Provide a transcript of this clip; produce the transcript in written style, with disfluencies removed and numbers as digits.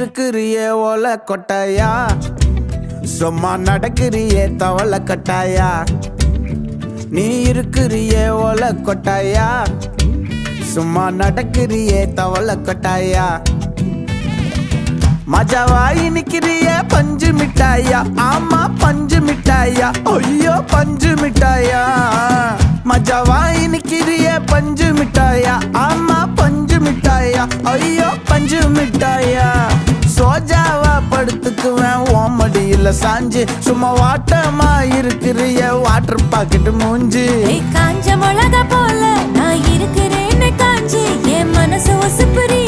இருக்கிறியே ஓல கொட்டாயா, சும்மா நடக்கிறியே தவள கட்டாயா. நீ இருக்கிறியே ஓல கொட்டாயா, சும்மா நடக்கிறியே தவள கொட்டாயா. மஜாவாயி நிக்கிறிய பஞ்சு மிட்டாயா, ஆமா பஞ்சு மிட்டாயா, ஐயோ பஞ்சு மிட்டாயா. மஜாவாயி நிக்கிறிய பஞ்சு மிட்டாயா, ஆமா பஞ்சு மிட்டாயா, ஐயோ பஞ்சு மிட்டாயா. சோஜாவா படுத்துக்குவேன் ஓமடியில சாஞ்சு, சும்மா வாட்டமா இருக்கிறிய வாட்டர் பாக்கெட் மூஞ்சி. காஞ்ச மிளகா போல நான் இருக்கிறேன்னு காஞ்சி என் மனசு ஒசுப்புரி.